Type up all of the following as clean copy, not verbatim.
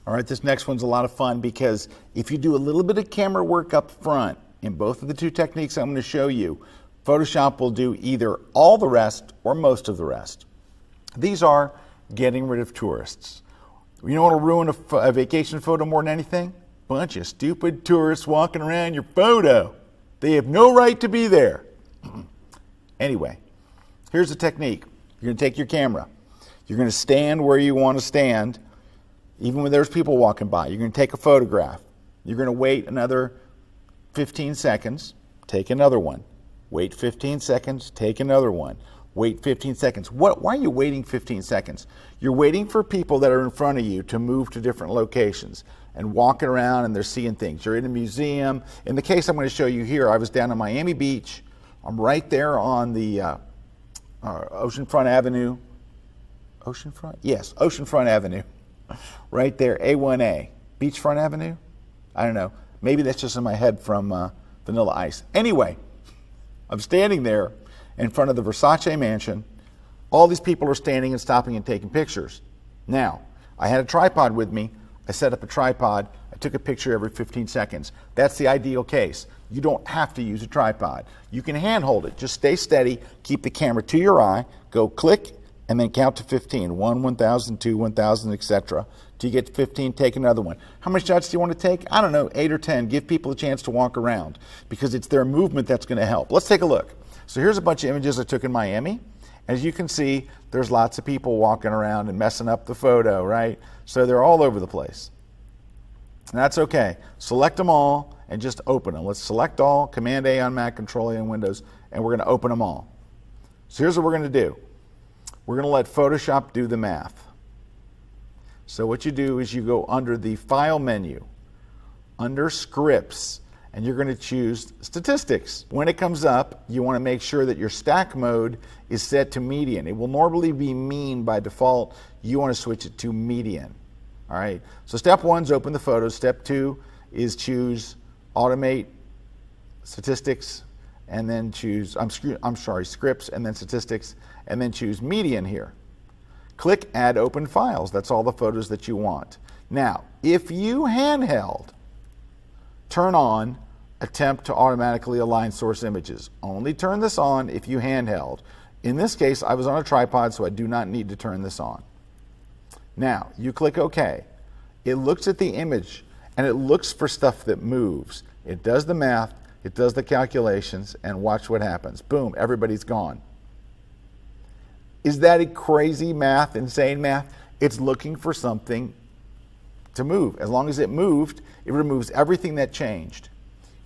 All right, this next one's a lot of fun because if you do a little bit of camera work up front in both of the two techniques I'm going to show you, Photoshop will do either all the rest or most of the rest. These are getting rid of tourists. You know what will ruin a vacation photo more than anything? Bunch of stupid tourists walking around your photo. They have no right to be there. Anyway, here's the technique. You're going to take your camera. You're going to stand where you want to stand, even when there's people walking by. You're going to take a photograph. You're going to wait another 15 seconds, take another one. Wait 15 seconds, take another one. Wait 15 seconds. Why are you waiting 15 seconds? You're waiting for people that are in front of you to move to different locations and walking around and they're seeing things. You're in a museum. In the case I'm going to show you here, I was down on Miami Beach. I'm right there on the Oceanfront Avenue. Oceanfront? Yes, Oceanfront Avenue. Right there, A1A. Beachfront Avenue? I don't know. Maybe that's just in my head from Vanilla Ice. Anyway, I'm standing there in front of the Versace mansion. All these people are standing and stopping and taking pictures. Now, I had a tripod with me. I set up a tripod. I took a picture every 15 seconds. That's the ideal case. You don't have to use a tripod. You can handhold it. Just stay steady. Keep the camera to your eye. Go click and then count to 15. 1, 1,000, 2, 1,000, etc. Till you get to 15, take another one. How many shots do you want to take? I don't know, 8 or 10. Give people a chance to walk around because it's their movement that's going to help. Let's take a look. So here's a bunch of images I took in Miami. As you can see, there's lots of people walking around and messing up the photo, right? So they're all over the place. And that's okay. Select them all and just open them. Let's select all, Command A on Mac, Control A on Windows, and we're going to open them all. So here's what we're going to do. We're going to let Photoshop do the math. So what you do is you go under the File menu, under Scripts, and you're going to choose Statistics. When it comes up, you want to make sure that your stack mode is set to median. It will normally be mean by default. You want to switch it to median. All right. So step 1 is open the photos. Step 2 is choose Automate, Statistics, and then choose, Scripts, and then Statistics, and then choose Median here. Click Add Open Files. That's all the photos that you want. Now, if you handheld, turn on Attempt to Automatically Align Source Images. Only turn this on if you handheld. In this case, I was on a tripod, so I do not need to turn this on. Now, you click OK. It looks at the image, and it looks for stuff that moves. It does the math, it does the calculations, and watch what happens. Boom, everybody's gone. Is that a crazy math, insane math? It's looking for something to move. As long as it moved, it removes everything that changed.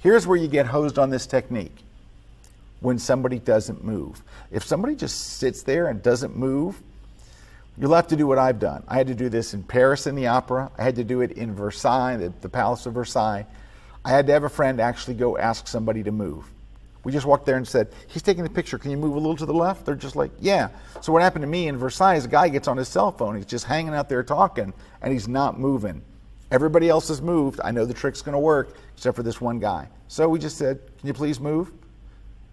Here's where you get hosed on this technique. When somebody doesn't move. If somebody just sits there and doesn't move, you'll have to do what I've done. I had to do this in Paris in the opera. I had to do it in Versailles, the Palace of Versailles. I had to have a friend actually go ask somebody to move. We just walked there and said, he's taking the picture, can you move a little to the left? They're just like, yeah. So what happened to me in Versailles is a guy gets on his cell phone, he's just hanging out there talking, and he's not moving. Everybody else has moved. I know the trick's going to work, except for this one guy. So we just said, can you please move?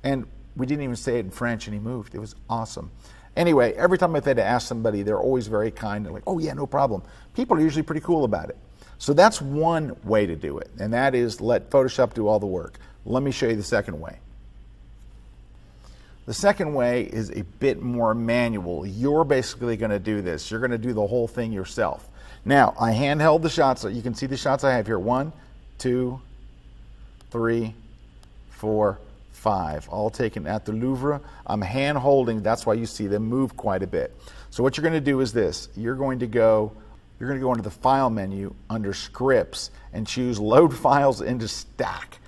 And we didn't even say it in French, and he moved. It was awesome. Anyway, every time I've had to ask somebody, they're always very kind and like, oh yeah, no problem. People are usually pretty cool about it. So that's one way to do it, and that is let Photoshop do all the work. Let me show you the second way. The second way is a bit more manual. You're basically going to do this. You're going to do the whole thing yourself. Now, I handheld the shots. So you can see the shots I have here. 1, 2, 3, 4, 5. All taken at the Louvre. I'm hand holding. That's why you see them move quite a bit. So what you're going to do is this. You're going to go into the File menu under Scripts and choose Load Files into Stack.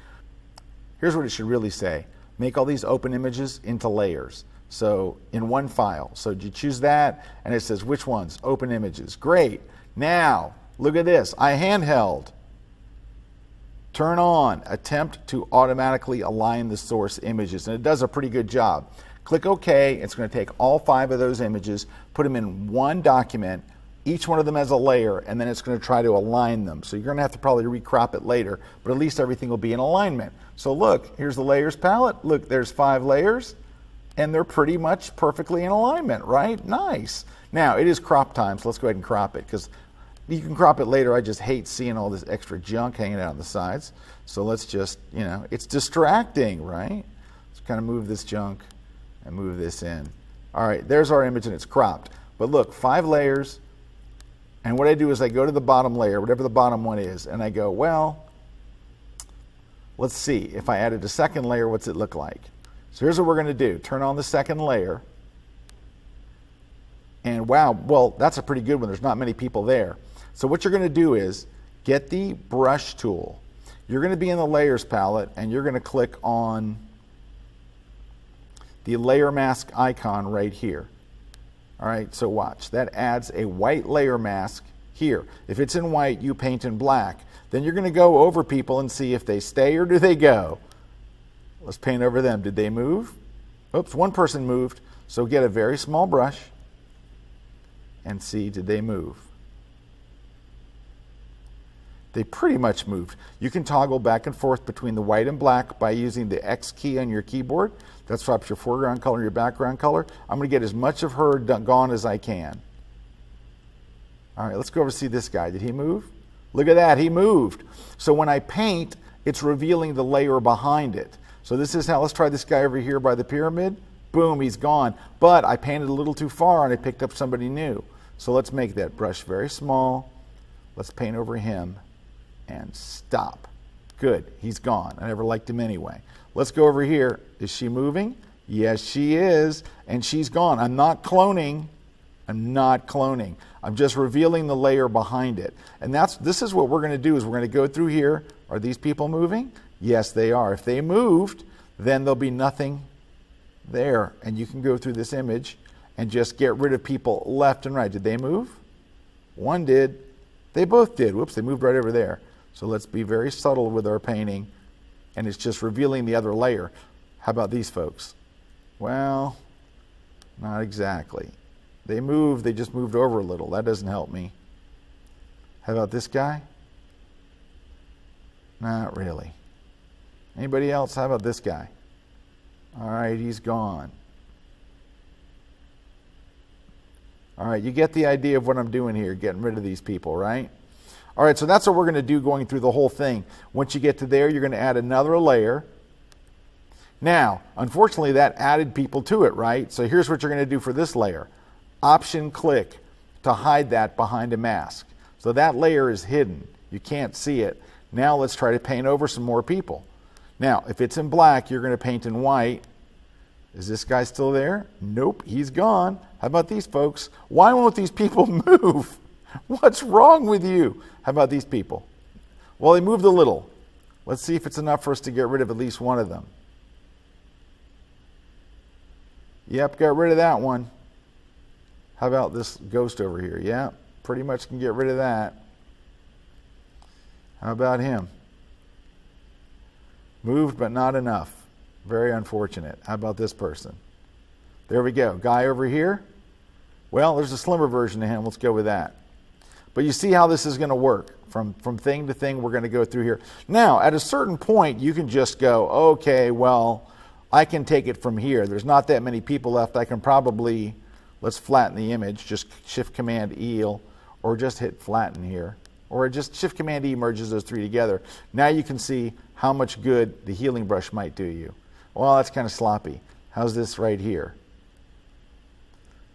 Here's what it should really say. Make all these open images into layers. So in one file. So you choose that and it says which ones? Open images. Great. Now, look at this. I handheld. Turn on Attempt to Automatically Align the Source Images. And it does a pretty good job. Click OK. It's going to take all 5 of those images, put them in one document, each one of them as a layer, and then it's going to try to align them. So you're going to have to probably recrop it later, but at least everything will be in alignment. So look, here's the layers palette. Look, there's 5 layers, and they're pretty much perfectly in alignment, right? Nice. Now, it is crop time, so let's go ahead and crop it, because You can crop it later. I just hate seeing all this extra junk hanging out on the sides. So let's just, it's distracting, right? Let's kind of move this junk and move this in. All right, there's our image and it's cropped. But look, 5 layers. And what I do is I go to the bottom layer, whatever the bottom one is, and I go, well, let's see. If I added a second layer, what's it look like? So here's what we're going to do. Turn on the second layer. And wow, well, that's a pretty good one. There's not many people there. So what you're going to do is get the brush tool. You're going to be in the layers palette and you're going to click on the layer mask icon right here. All right, so watch. That adds a white layer mask here. If it's in white, you paint in black. Then you're going to go over people and see if they stay or do they go. Let's paint over them. Did they move? Oops, one person moved. So get a very small brush and see, did they move? They pretty much moved. You can toggle back and forth between the white and black by using the X key on your keyboard. That swaps your foreground color and your background color. I'm going to get as much of her gone as I can. All right, let's go over to see this guy. Did he move? Look at that, he moved. So when I paint, it's revealing the layer behind it. So this is how, let's try this guy over here by the pyramid. Boom, he's gone. But I painted a little too far and I picked up somebody new. So let's make that brush very small. Let's paint over him and stop. Good, he's gone. I never liked him anyway. Let's go over here. Is she moving? Yes, she is. And she's gone. I'm not cloning. I'm not cloning. I'm just revealing the layer behind it. And this is what we're going to do is we're going to go through here. Are these people moving? Yes, they are. If they moved, then there'll be nothing there. And you can go through this image and just get rid of people left and right. Did they move? One did. They both did. Whoops, they moved right over there. So let's be very subtle with our painting. And it's just revealing the other layer. How about these folks? Well, not exactly. They moved, they just moved over a little. That doesn't help me. How about this guy? Not really. Anybody else? How about this guy? All right, he's gone. All right, you get the idea of what I'm doing here, getting rid of these people, right? All right, so that's what we're going to do going through the whole thing. Once you get to there, you're going to add another layer. Now, unfortunately, that added people to it, right? So here's what you're going to do for this layer. Option-click to hide that behind a mask. So that layer is hidden. You can't see it. Now let's try to paint over some more people. Now, if it's in black, you're going to paint in white. Is this guy still there? Nope, he's gone. How about these folks? Why won't these people move? What's wrong with you? How about these people? Well, they moved a little. Let's see if it's enough for us to get rid of at least one of them. Yep, got rid of that one. How about this ghost over here? Yeah, pretty much can get rid of that. How about him? Moved, but not enough. Very unfortunate. How about this person? There we go. Guy over here? Well, there's a slimmer version of him. Let's go with that. But you see how this is going to work. From thing to thing, we're going to go through here. Now, at a certain point, you can just go, okay, well, I can take it from here. There's not that many people left. I can probably, let's flatten the image. Just Shift-Command-E, or just hit flatten here. Or just Shift-Command-E merges those three together. Now you can see how much good the healing brush might do you. Well, that's kind of sloppy. How's this right here?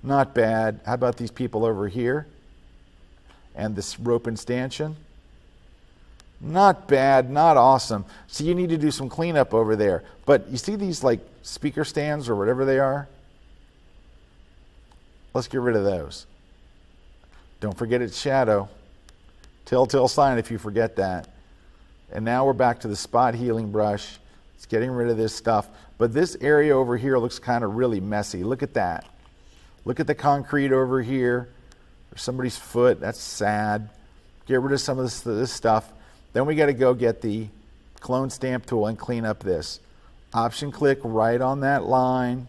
Not bad. How about these people over here? And this rope instantiation? Not bad, not awesome. So you need to do some cleanup over there. But you see these like speaker stands or whatever they are? Let's get rid of those. Don't forget its shadow. Telltale sign if you forget that. And now we're back to the spot healing brush. It's getting rid of this stuff. But this area over here looks kind of really messy. Look at that. Look at the concrete over here. There's somebody's foot. That's sad. Get rid of some of this stuff. Then we got to go get the clone stamp tool and clean up this. Option click right on that line.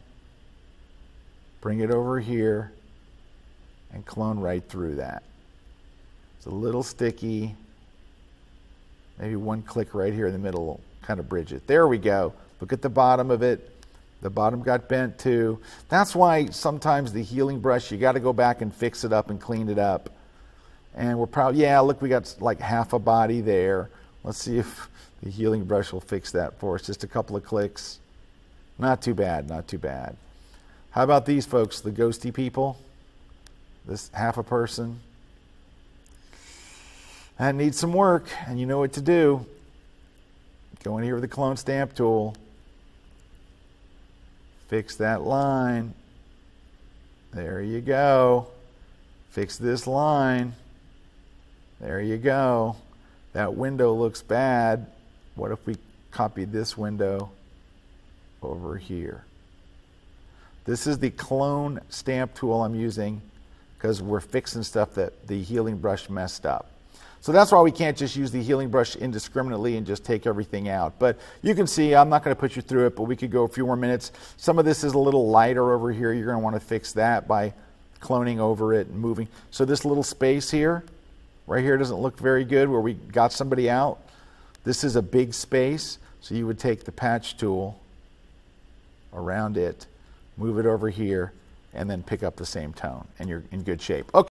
Bring it over here and clone right through that. It's a little sticky. Maybe one click right here in the middle will kind of bridge it. There we go. Look at the bottom of it. The bottom got bent too. That's why sometimes the healing brush, you got to go back and fix it up and clean it up. And we're probably, yeah, look, we got like half a body there. Let's see if the healing brush will fix that for us. Just a couple of clicks. Not too bad, not too bad. How about these folks, the ghosty people? This half a person. That needs some work, and you know what to do. Go in here with the clone stamp tool. Fix that line. There you go. Fix this line. There you go. That window looks bad. What if we copied this window over here? This is the clone stamp tool I'm using because we're fixing stuff that the healing brush messed up. So that's why we can't just use the healing brush indiscriminately and just take everything out. But you can see, I'm not going to put you through it, but we could go a few more minutes. Some of this is a little lighter over here. You're going to want to fix that by cloning over it and moving. So this little space here, right here, doesn't look very good where we got somebody out. This is a big space, so you would take the patch tool around it, move it over here, and then pick up the same tone, and you're in good shape. Okay.